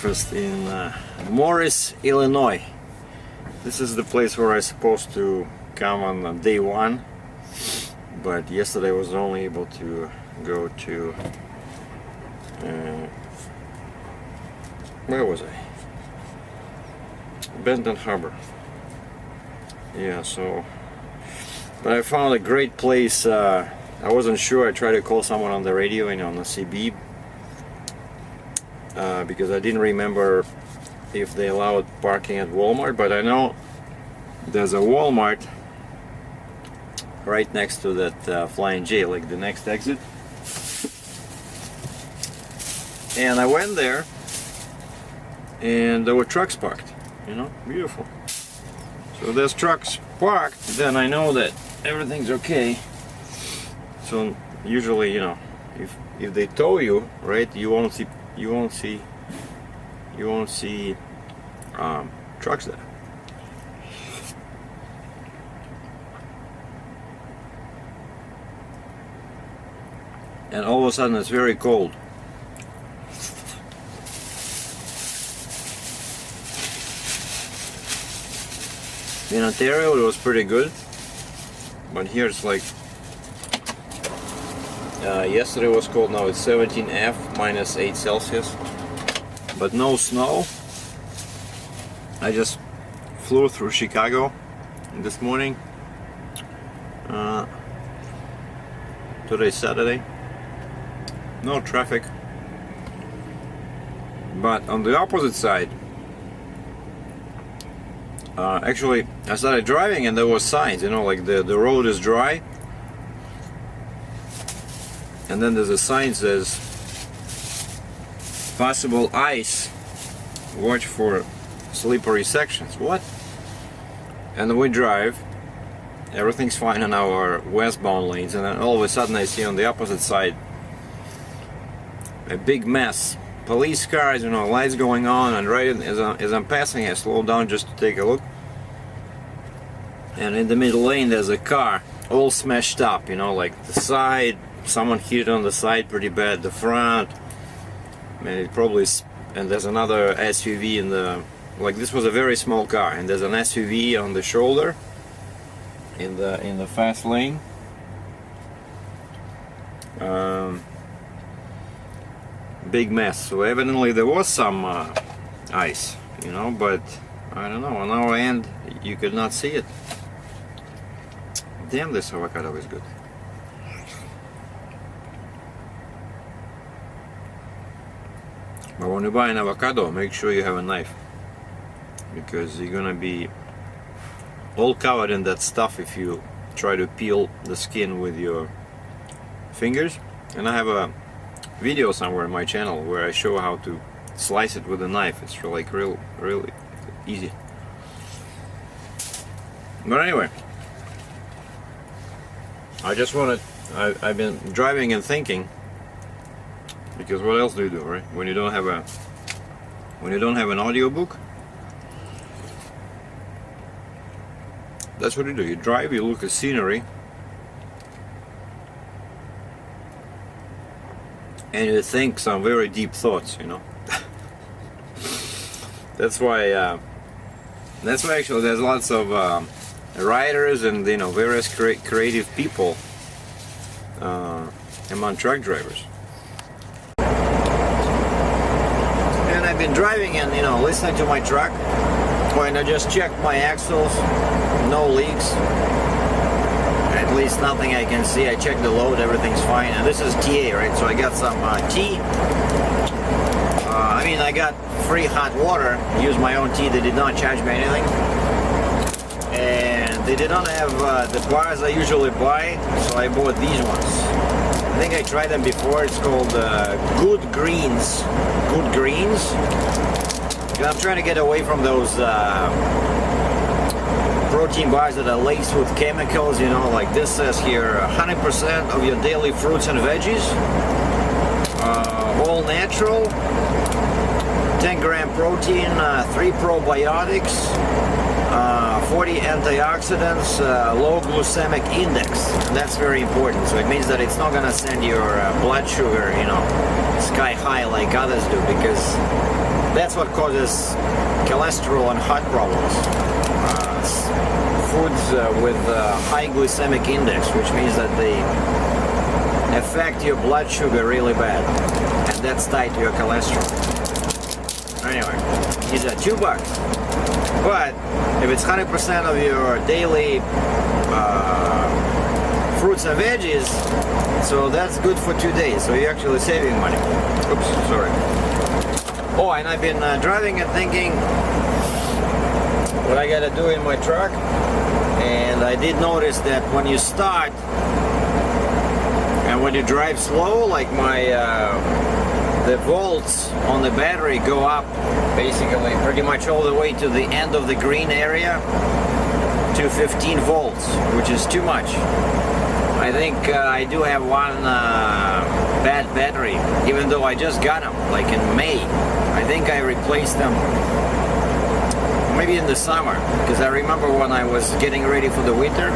breakfast in Morris, Illinois. This is the place where I'm supposed to come on day one, but yesterday I was only able to go to where was I? Benton Harbor. Yeah, so but I found a great place. I wasn't sure. I tried to call someone on the radio and on the CB because I didn't remember if they allowed parking at Walmart, but I know there's a Walmart right next to that Flying J, like the next exit. And I went there and there were trucks parked, you know, beautiful. So there's trucks parked, then I know that everything's okay. So usually, you know, if they tow you, right, you won't see trucks there. And all of a sudden it's very cold. In Ontario it was pretty good, but here it's like yesterday was cold. Now it's 17 minus 8 Celsius, but no snow. I just flew through Chicago this morning. Today's Saturday. No traffic. But on the opposite side, actually I started driving and there was signs, you know, like the road is dry, and then there's a sign that says possible ice, watch for slippery sections. What? And then we drive, everything's fine on our westbound lanes, and then all of a sudden I see on the opposite side a big mess. Police cars, you know, lights going on, and right as I'm passing I slow down just to take a look, and in the middle lane there's a car all smashed up, you know, like the side, someone hit it on the side pretty bad, the front, and it probably, and there's another SUV in the, like this was a very small car, and there's an SUV on the shoulder in the fast lane. Big mess. So evidently there was some ice, you know, but I don't know, on our end you could not see it. Damn, this avocado is good. But when you buy an avocado, make sure you have a knife, because you're gonna be all covered in that stuff if you try to peel the skin with your fingers. And I have a video somewhere on my channel where I show how to slice it with a knife. It's like really easy. But anyway, I just wanted, I've been driving and thinking, because what else do you do, right? When you don't have an audiobook, that's what you do. You drive, you look at scenery, and you think some very deep thoughts, you know. That's why actually there's lots of writers and, you know, various creative people among truck drivers. And I've been driving and, you know, listening to my truck, and I just checked my axles, no leaks. At least nothing I can see. I checked the load, everything's fine. And this is TA, right? So I got some tea. I mean, I got free hot water. Use my own tea. They did not charge me anything. And they did not have the bars I usually buy, so I bought these ones. I think I tried them before. It's called Good Greens. Good Greens. I'm trying to get away from those protein bars that are laced with chemicals, you know, like this says here, 100% of your daily fruits and veggies, all natural, 10-gram protein, 3 probiotics, 40 antioxidants, low glycemic index. And that's very important. So it means that it's not going to send your blood sugar, you know, sky high like others do, because That's what causes cholesterol and heart problems. Foods with high glycemic index, which means that they affect your blood sugar really bad, and that's tied to your cholesterol. Anyway, these are $2. But if it's 100% of your daily fruits and veggies, so that's good for 2 days. So you're actually saving money. Oops, sorry. Oh, and I've been driving and thinking what I gotta do in my truck. And I did notice that when you start and when you drive slow, like the volts on the battery go up basically pretty much all the way to the end of the green area to 15 volts, which is too much. I think I do have one bad battery, even though I just got them like in May. I think I replaced them maybe in the summer, because I remember when I was getting ready for the winter.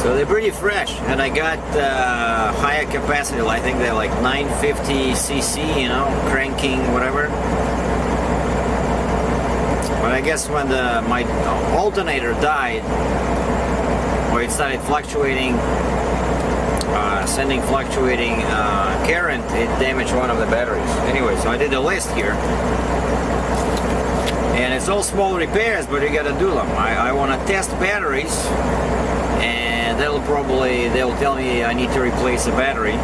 So they're pretty fresh, and I got higher capacity. I think they're like 950 cc, you know, cranking, whatever. But I guess when my alternator died, or it started fluctuating, sending fluctuating current, it damaged one of the batteries. Anyway, so I did a list here. And it's all small repairs, but you gotta do them. I want to test batteries, and they'll tell me I need to replace a battery.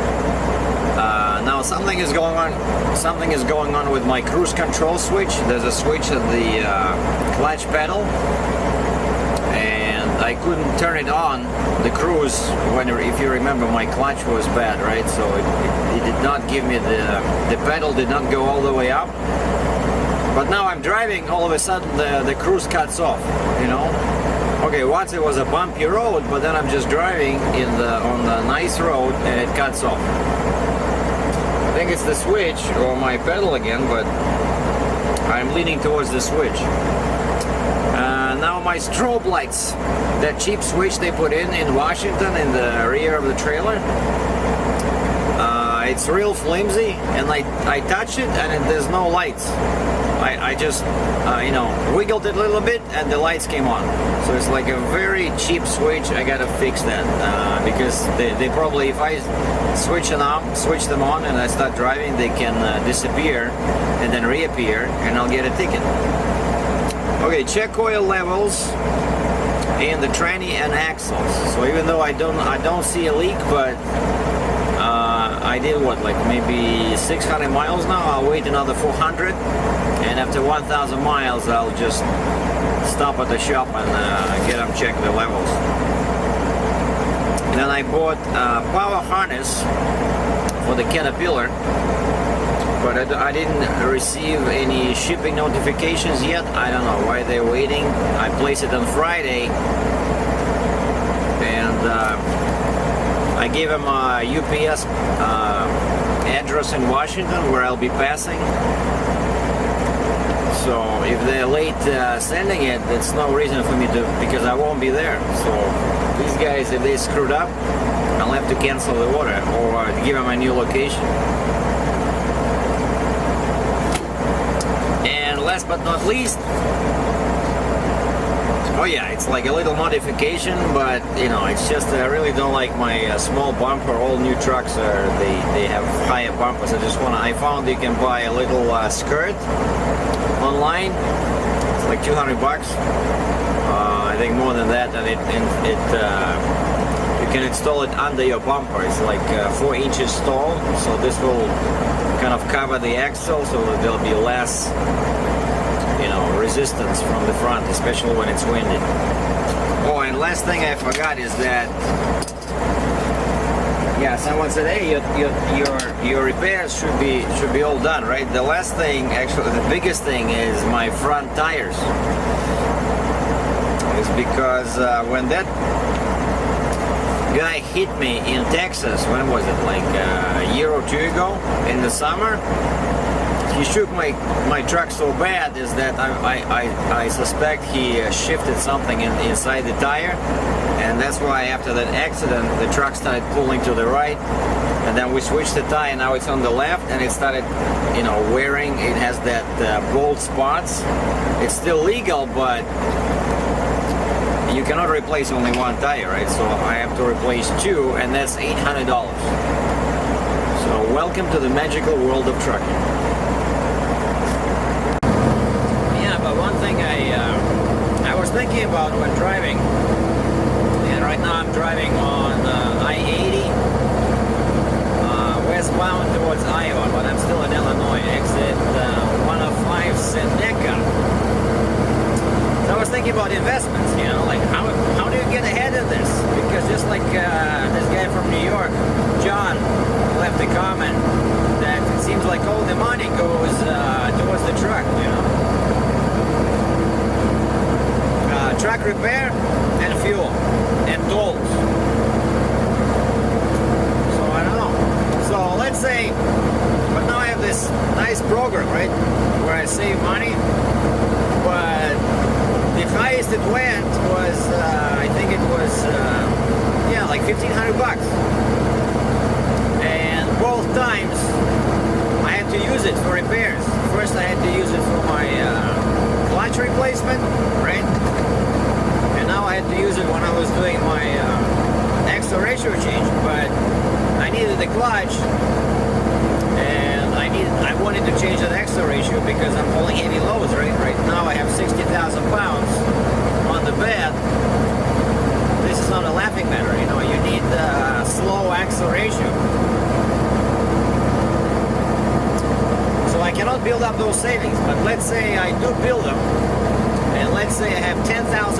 Now something is going on with my cruise control switch. There's a switch at the clutch pedal, and I couldn't turn it on, the cruise, if you remember, my clutch was bad, right? So it did not give me the pedal did not go all the way up. But now I'm driving, all of a sudden the cruise cuts off, you know. Okay, once it was a bumpy road, but then I'm just driving on the nice road and it cuts off. I think it's the switch or my pedal again, but I'm leaning towards the switch. Now my strobe lights, that cheap switch they put in Washington in the rear of the trailer, it's real flimsy, and I touch it and there's no lights. I just, you know, wiggled it a little bit and the lights came on. So it's like a very cheap switch. I gotta fix that because they probably, if I switch them on and I start driving, they can disappear and then reappear, and I'll get a ticket. Okay, check oil levels in the tranny and axles. So even though I don't see a leak, but I did what, like maybe 600 miles now. I'll wait another 400, and after 1,000 miles I'll just stop at the shop and get them check the levels. Then I bought a power harness for the Caterpillar, but I didn't receive any shipping notifications yet. I don't know why they're waiting. I placed it on Friday, and I gave them a UPS address in Washington where I'll be passing. So if they're late sending it, that's no reason for me to, because I won't be there. So these guys, if they screwed up, I'll have to cancel the order or give them a new location. And last but not least, oh yeah, it's like a little modification, but you know, it's just I really don't like my small bumper. All new trucks they have higher bumpers. I found you can buy a little skirt online. It's like $200. I think more than that, and you can install it under your bumper. It's like 4 inches tall, so this will kind of cover the axle, so that there'll be less, you know, resistance from the front, especially when it's windy. Oh, and last thing I forgot is that, yeah, someone said, hey, your repairs should be all done, right? The last thing, actually, the biggest thing is my front tires. It's because when that guy hit me in Texas, when was it, like a year or two ago, in the summer, he shook my truck so bad is that I suspect he shifted something inside the tire, And that's why after that accident, the truck started pulling to the right, and then we switched the tire, and now it's on the left, and it started, you know, wearing. It has that bold spots. It's still legal, but you cannot replace only one tire, right? So I have to replace two, and that's $800. So welcome to the magical world of trucking. Yeah, but one thing I was thinking about when driving, and right now I'm driving on I-80 westbound towards Iowa, but I'm still in Illinois, exit 105 Seneca. So I was thinking about investments, you know, like how do you get ahead of this? Because just like this guy from New York, John, left a comment that it seems like all the money goes towards the truck, you know. Truck repair and fuel and tolls. So I don't know. So let's say, but now I have this nice program, right, where I save money, but the highest it went was, I think it was, yeah, like $1,500 bucks. And both times I had to use it for repairs. First I had to use it for my clutch replacement, right? And now I had to use it when I was doing my axle ratio change, but I needed the clutch, and I wanted to change that axle ratio because I'm pulling heavy loads, right? Right now I have 60,000 pounds on the bed. This is not a laughing matter, you know. You need slow axle ratio. So I cannot build up those savings, but let's say I do build them, and let's say I have $10,000. 10,000,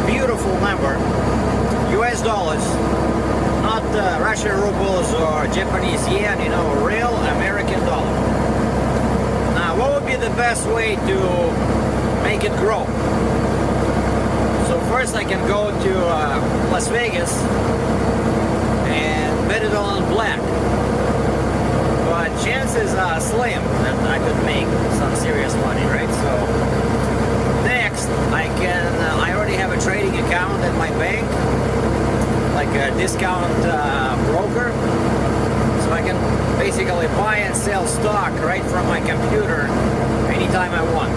beautiful number, US dollars, not Russian rubles or Japanese yen, you know, real American dollar. Now, what would be the best way to make it grow? So first I can go to Las Vegas and bet it on black. But chances are slim that I could make some serious money, right? So next, I already have a trading account at my bank, like a discount broker. So I can basically buy and sell stock right from my computer anytime I want,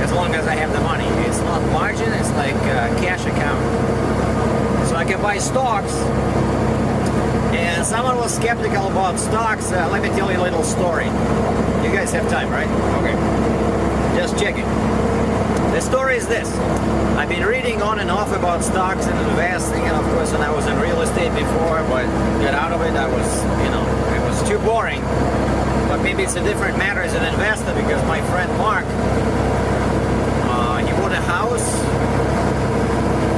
as long as I have the money. It's not margin, it's like a cash account. So I can buy stocks. And someone was skeptical about stocks. Let me tell you a little story. You guys have time, right? Okay. Just checking. The story is this. I've been reading on and off about stocks and investing, and of course when I was in real estate before, but got out of it, I was, you know, it was too boring. But maybe it's a different matter as an investor, because my friend Mark, he bought a house.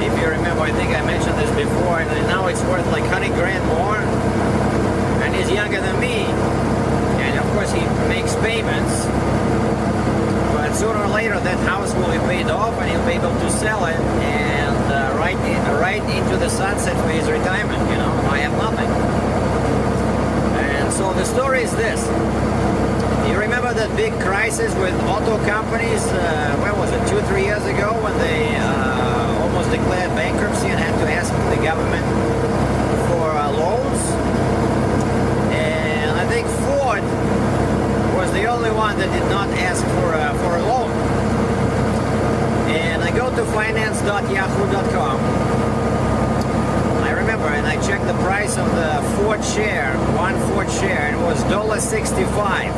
If you remember, I think I mentioned this before, and now it's worth like 100 grand more, and he's younger than me, and of course he makes payments, but sooner or later that house will be paid off and he'll be able to sell it and right into the sunset for his retirement, you know. I have nothing. And so the story is this. You remember that big crisis with auto companies, when was it, 2-3 years ago, when they almost declared bankruptcy and had to ask the government for loans? And I think Ford was the only one that did not ask for a loan. And I go to finance.yahoo.com. I remember, and I checked the price of the Ford share, one Ford share, and it was $1.65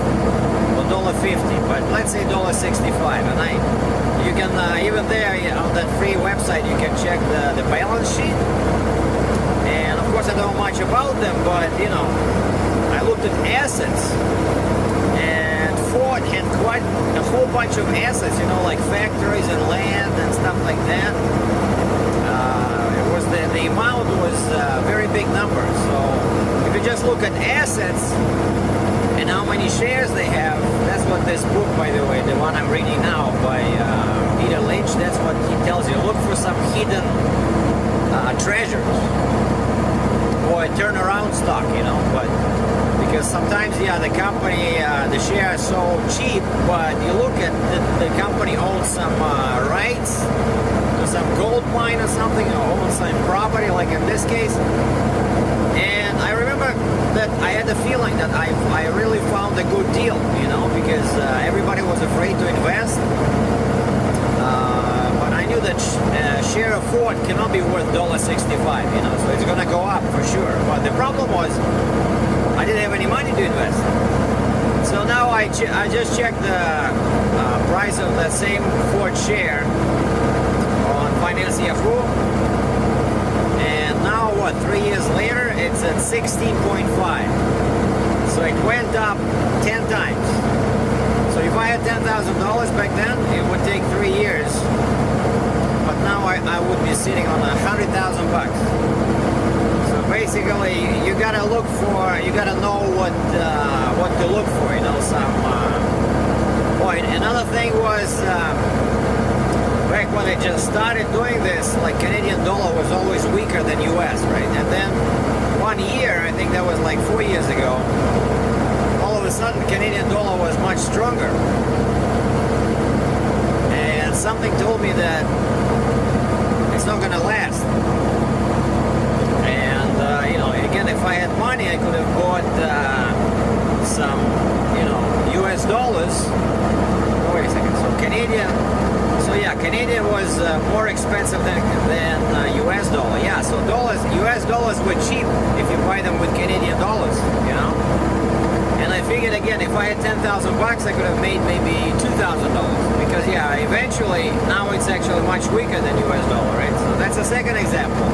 or $1.50, but let's say $1.65. And you can even there on that free website you can check the balance sheet. And of course I don't know much about them, but you know, I looked at assets, and Ford had quite a whole bunch of assets, you know, like factories and land and stuff like that. The amount was a very big number. So if you just look at assets and how many shares they have, that's what this book, by the way, the one I'm reading now by Peter Lynch, that's what he tells you. Look for some hidden treasures or a turnaround stock, you know, but Because sometimes, yeah, the company, the share is so cheap, but you look at the company owns some rights to some gold mine or something, or owns some property, like in this case. And I remember that I had the feeling that I really found a good deal, you know, because everybody was afraid to invest. But I knew that share of Ford cannot be worth $1.65, you know, so it's gonna go up for sure. But the problem was, I didn't have any money to invest. So now I just checked the price of that same Ford share on Finance Yahoo, and now what, 3 years later it's at 16.5. So it went up 10 times. So if I had $10,000 back then, it would take 3 years, but now I would be sitting on $100,000. Basically, you gotta look for, you gotta know what to look for, you know, some point. Another thing was, back when I just started doing this, like Canadian dollar was always weaker than US, right? And then 1 year, I think that was like 4 years ago, all of a sudden Canadian dollar was much stronger. And something told me that it's not gonna last. You know, again, if I had money, I could have bought some, you know, US dollars. Oh, wait a second. So Canadian, so yeah, Canadian was more expensive than US dollar. Yeah, so US dollars were cheap if you buy them with Canadian dollars, you know. And I figured, again, if I had $10,000, I could have made maybe $2,000, because yeah, eventually now it's actually much weaker than US dollar, right? So that's a second example.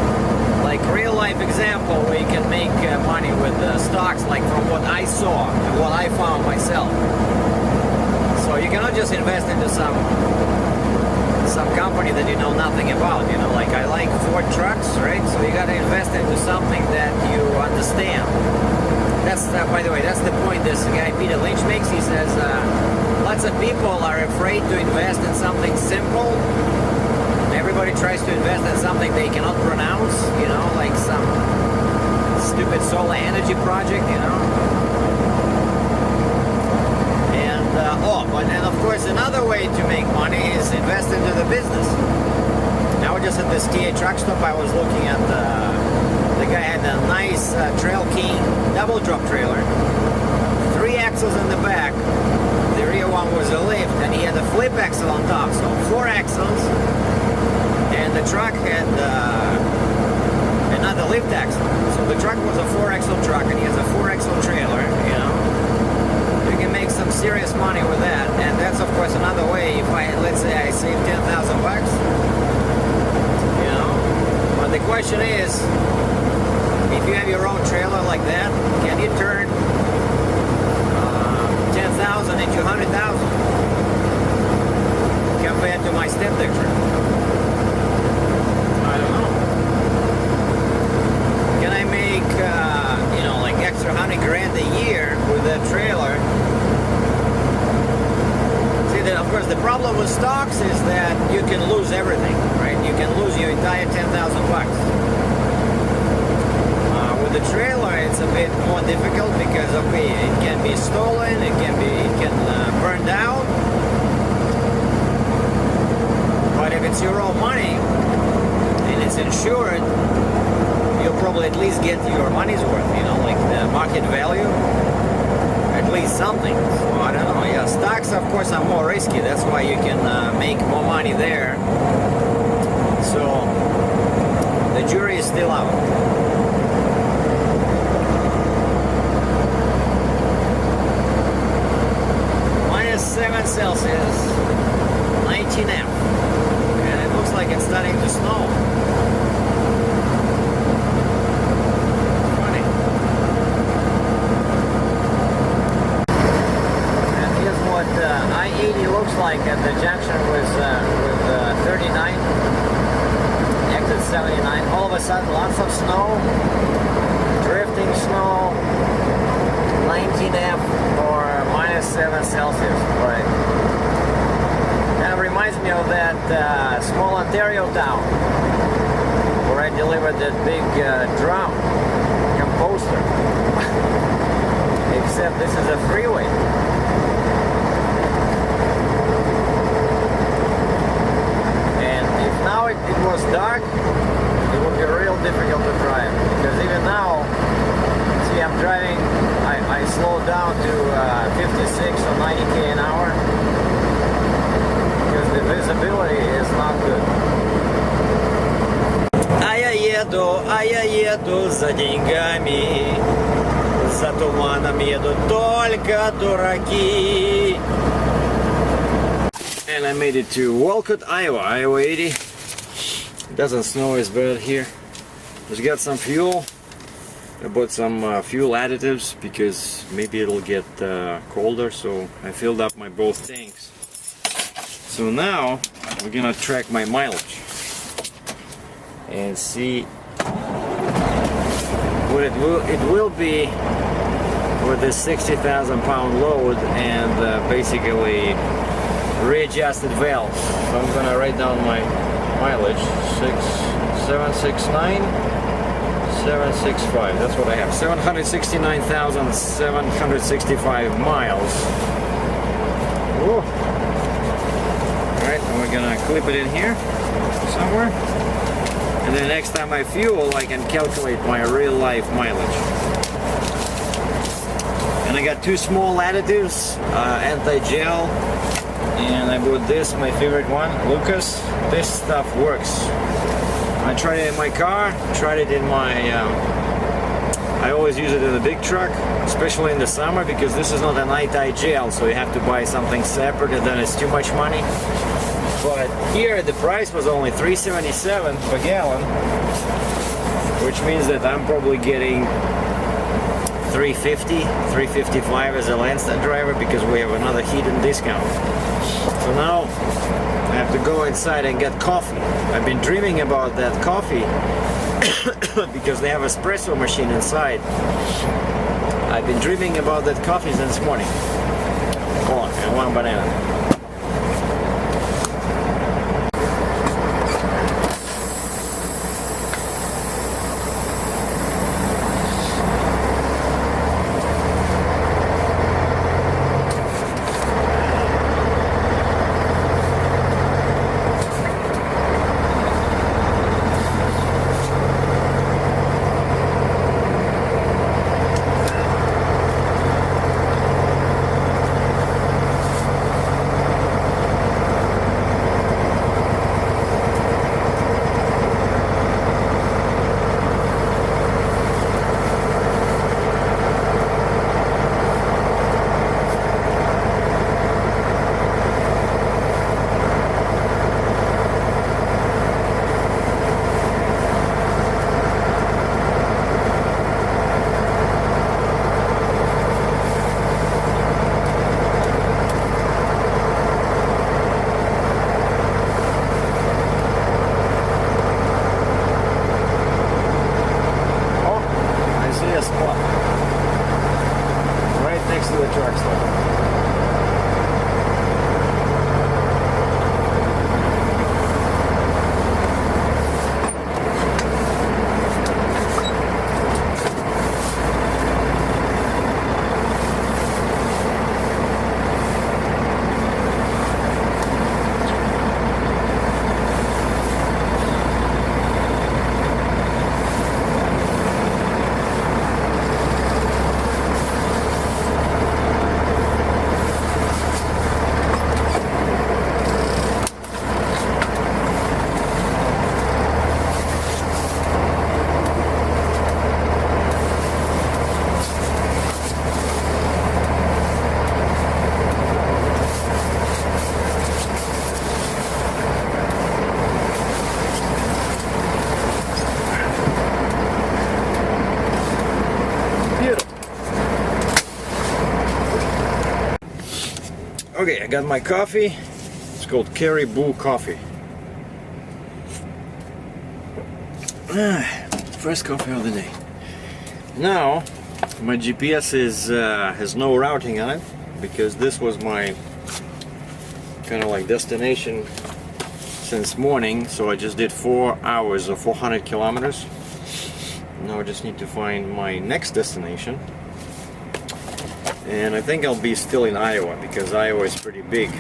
Like real life example where you can make money with stocks, like from what I saw and what I found myself. So you cannot just invest into some company that you know nothing about, you know, like I like Ford trucks, right? So you got to invest into something that you understand. That's by the way, that's the point this guy Peter Lynch makes. He says lots of people are afraid to invest in something simple. Everybody tries to invest in something they cannot pronounce, you know, like some stupid solar energy project, you know. And, and of course another way to make money is invest into the business. Now just at this TA truck stop, I was looking at the guy had a nice Trail King double drop trailer, 3 axles in the back. The rear one was a lift, and he had a flip axle on top, so 4 axles. And the truck had another lift axle. So the truck was a 4-axle truck, and he has a 4-axle trailer, you know. You can make some serious money with that. And that's, of course, another way. If let's say I save $10,000, you know. But the question is, if you have your own trailer like that, can you turn 10,000 into 100,000 compared to my step deck trailer? I don't know. Can I make, you know, like extra 100 grand a year with that trailer? See, that of course the problem with stocks is that you can lose everything, right? You can lose your entire $10,000. With the trailer, it's a bit more difficult because, okay, it can be stolen, it can burn down. But if it's your own money and it's insured, you'll probably at least get your money's worth, you know, like the market value, at least something. So I don't know. Yeah, stocks, of course, are more risky. That's why you can make more money there. So the jury is still out. -7 Celsius, 19 amp, and it looks like it's starting to snow. Funny. And here's what I-80 looks like at the junction with 39, exit 79. All of a sudden, lots of snow, drifting snow, 19 amp or -7 Celsius, right? Kind of reminds me of that small Ontario town where I delivered that big drum composter. to 56 or 90k an hour because the visibility is not good. А я еду за деньгами, за туманом едут только дураки. And I made it to Walcott, Iowa, Iowa 80. It doesn't snow as bad here. Just got some fuel. I bought some fuel additives because maybe it'll get colder, so I filled up my both tanks. So now we're gonna track my mileage and see what it will be with this 60,000 pound load and basically readjusted valves. So I'm gonna write down my mileage: 769. 765, that's what I have. 769,765 miles. Whoa. Alright, and we're gonna clip it in here somewhere. And then next time I fuel, I can calculate my real life mileage. And I got two small additives, anti-gel, and I bought this, my favorite one, Lucas. This stuff works. I tried it in my car, tried it in my, I always use it in the big truck, especially in the summer, because this is not an anti-gel, so you have to buy something separate and then it's too much money. But here the price was only $3.77 per gallon, which means that I'm probably getting $3.50, $3.55 as a Landstar driver because we have another hidden discount. So now I have to go inside and get coffee. I've been dreaming about that coffee because they have an espresso machine inside. I've been dreaming about that coffee since morning. Hold on, and one banana. Okay, I got my coffee. It's called Caribou coffee. First coffee of the day. Now, my GPS has no routing on it because this was my kind of like destination since morning. So I just did 4 hours of 400 kilometers. Now I just need to find my next destination. And I think I'll be still in Iowa because Iowa is pretty big.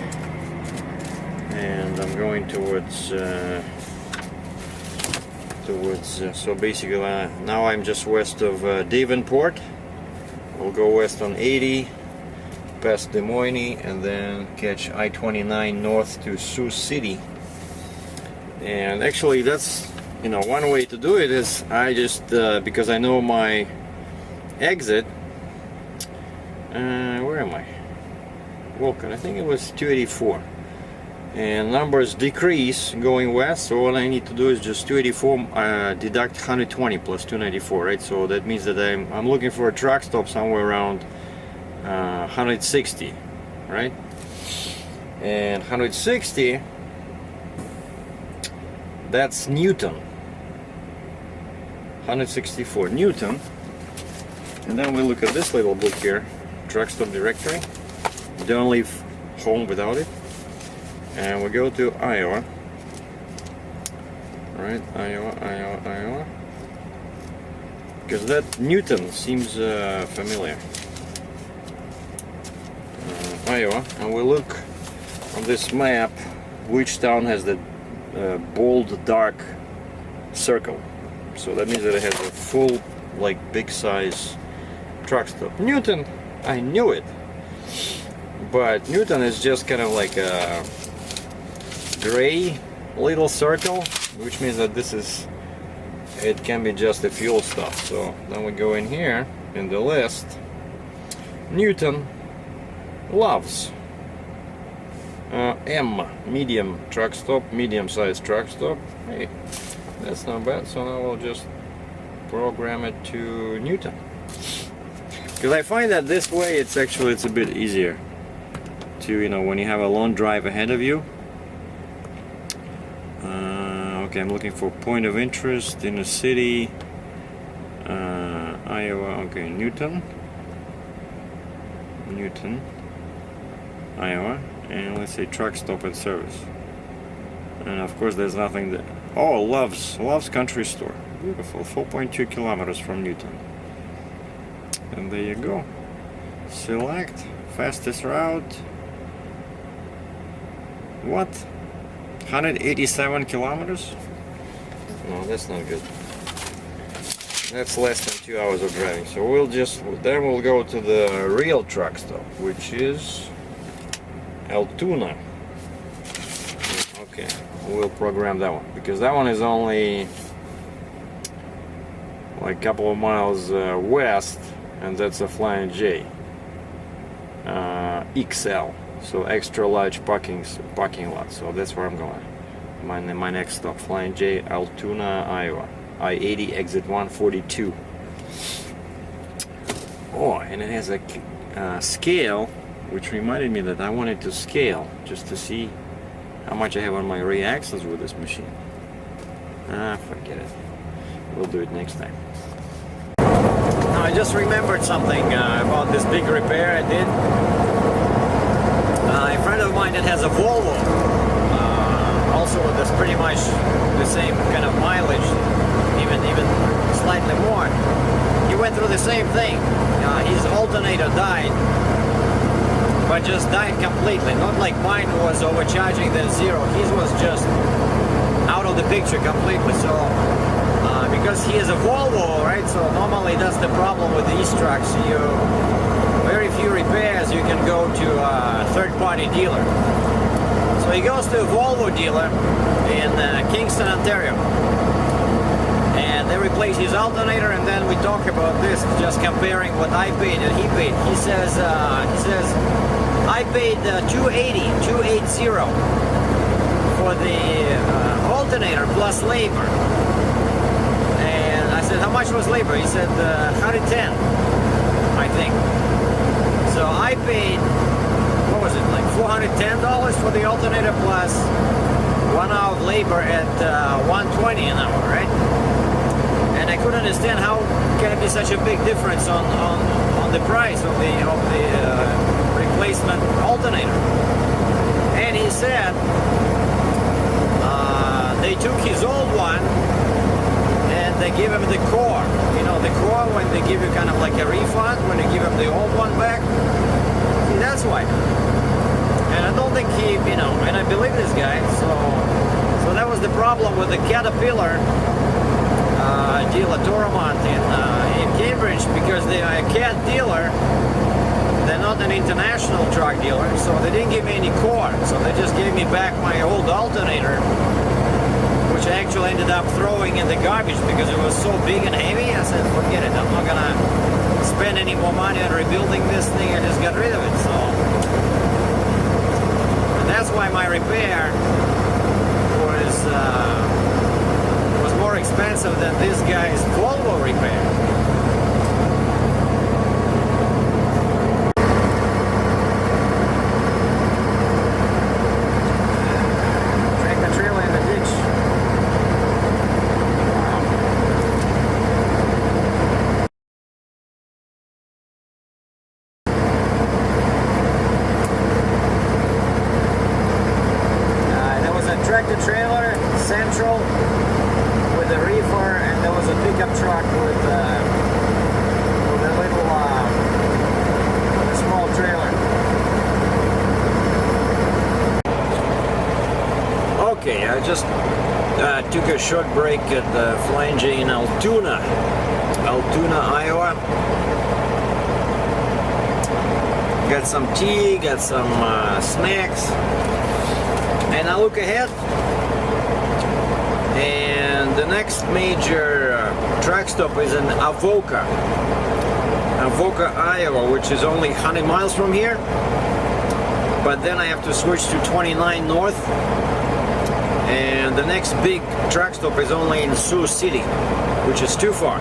And I'm going towards so basically now I'm just west of Davenport. We'll go west on 80 past Des Moines and then catch I-29 north to Sioux City. And actually that's, you know, one way to do it is I just because I know my exit, where am I? Vulcan, I think it was 284, and numbers decrease going west, so all I need to do is just 284 deduct 120 plus 294, right? So that means that I'm looking for a truck stop somewhere around 160, right? And 160, that's Newton. 164 Newton. And then we look at this little book here, truck stop directory. Don't leave home without it. And we go to Iowa. Right, Iowa. Because that Newton seems familiar. Iowa, and we look on this map which town has the bold dark circle. So that means that it has a full, like, big size truck stop. Newton, I knew it, but Newton is just kind of like a gray little circle, which means that it can be just a fuel stop. So then we go in here in the list. Newton loves M, medium truck stop, medium sized truck stop. Hey, that's not bad. So now we'll just program it to Newton, because I find that this way it's a bit easier to, you know, when you have a long drive ahead of you. Okay, I'm looking for point of interest in a city. Iowa. Okay, Newton, Iowa, and let's say truck stop and service. And of course there's nothing that, oh, Love's country store, beautiful, 4.2 kilometers from Newton. And there you go, select fastest route. What, 187 kilometers? No, that's not good. That's less than 2 hours of driving. So we'll go to the real truck stop, which is Altoona. Okay, we'll program that one, because that one is only like a couple of miles west, and that's a Flying J XL, so extra large parking lot. So that's where I'm going. My next stop, Flying J, Altoona, Iowa, I-80 exit 142. Oh, and it has a scale, which reminded me that I wanted to scale just to see how much I have on my rear axles with this machine. Forget it. We'll do it next time. Now, I just remembered something about this big repair I did. A friend of mine that has a Volvo, also with this pretty much the same kind of mileage, even slightly more. He went through the same thing. His alternator died, but just died completely. Not like mine was overcharging the zero. His was just out of the picture completely. So because he is a Volvo, right? So normally that's the problem with these trucks. Very few repairs, you can go to a third-party dealer. So he goes to a Volvo dealer in Kingston, Ontario, and they replace his alternator. And then we talk about this, just comparing what I paid and he paid. He says I paid $280 for the alternator plus labor. And I said, how much was labor? He said 110, I think. So I paid, what was it, like $410 for the alternator plus 1 hour of labor at $120 an hour, right? And I couldn't understand how can it be such a big difference on the price of the replacement alternator. And he said they took his old one and they give him the core. You know, the core, when they give you kind of like a refund, when they give him the old one back. See, that's why. And I don't think he, you know, and I believe this guy. So that was the problem with the Caterpillar dealer Toromont in Cambridge, because they are a Cat dealer. They're not an international truck dealer, so they didn't give me any core. So they just gave me back my old alternator, which I actually ended up throwing in the garbage because it was so big and heavy. I said, forget it, I'm not gonna spend any more money on rebuilding this thing. I just got rid of it. So, and that's why my repair was more expensive than this guy's Volvo repair. Trailer central with a reefer, and there was a pickup truck with a little small trailer. Okay, I just took a short break at the Flying J in Altoona, Iowa. Got some tea, got some snacks. And I look ahead, and the next major track stop is in Avoca, Iowa, which is only 100 miles from here. But then I have to switch to 29 North, and the next big track stop is only in Sioux City, which is too far.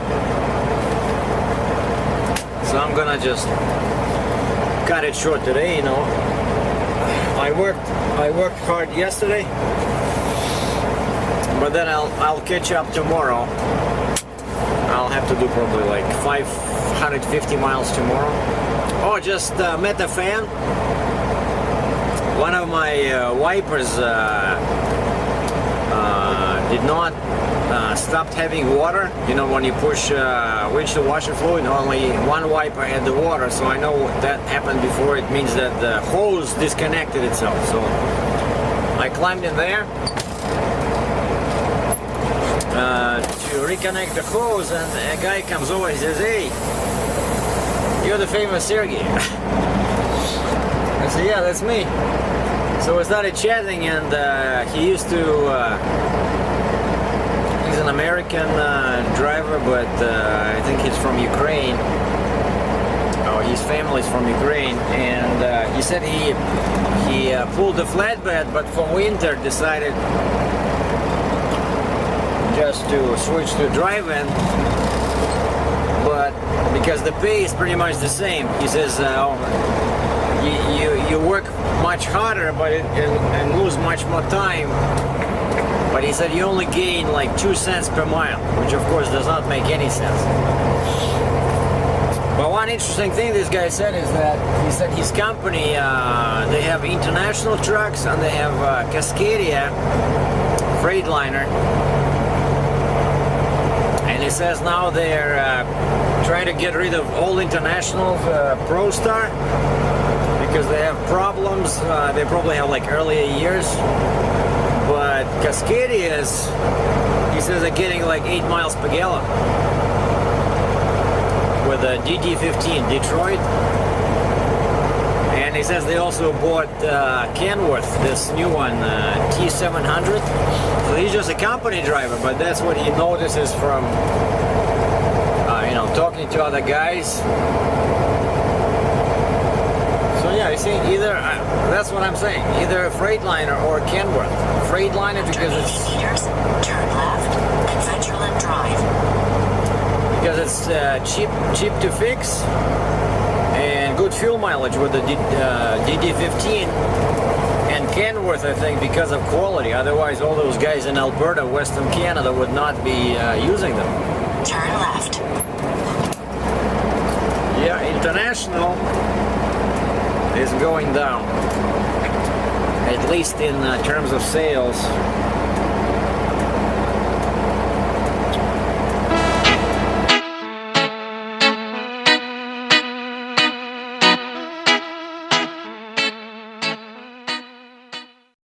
So I'm gonna just cut it short today, you know. I worked hard yesterday, but then I'll catch up tomorrow. I'll have to do probably like 550 miles tomorrow. Oh, just met a fan. One of my wipers did not stopped having water. You know, when you push windshield washer fluid, only one wiper had the water, so I know that happened before. It means that the hose disconnected itself. So I climbed in there to reconnect the hose, and a guy comes over and says, "Hey, you're the famous Sergie." I said, "Yeah, that's me." So we started chatting, and he used to he's an American driver, but I think he's from Ukraine. Oh, his family's from Ukraine, and he said he pulled the flatbed, but for winter decided just to switch to drive-in, but because the pay is pretty much the same. He says you work much harder, but and lose much more time. But he said you only gain like 2 cents per mile, which of course does not make any sense. But one interesting thing this guy said is that he said his company, they have international trucks, and they have Cascadia Freightliner. And he says now they're trying to get rid of all international ProStar because they have problems. They probably have like earlier years. But Cascadias, he says, are getting like 8 miles per gallon with a DD15 Detroit. And he says they also bought Kenworth, this new one, T700. So he's just a company driver, but that's what he notices from, you know, talking to other guys. So yeah, you see, either, that's what I'm saying, either a Freightliner or Kenworth. Freightliner because it's... Turn left, Adventureland Drive. Because it's cheap to fix and good fuel mileage with the DD15. And Kenworth, I think, because of quality. Otherwise, all those guys in Alberta, Western Canada would not be using them. Turn left. Yeah, international is going down, at least in terms of sales.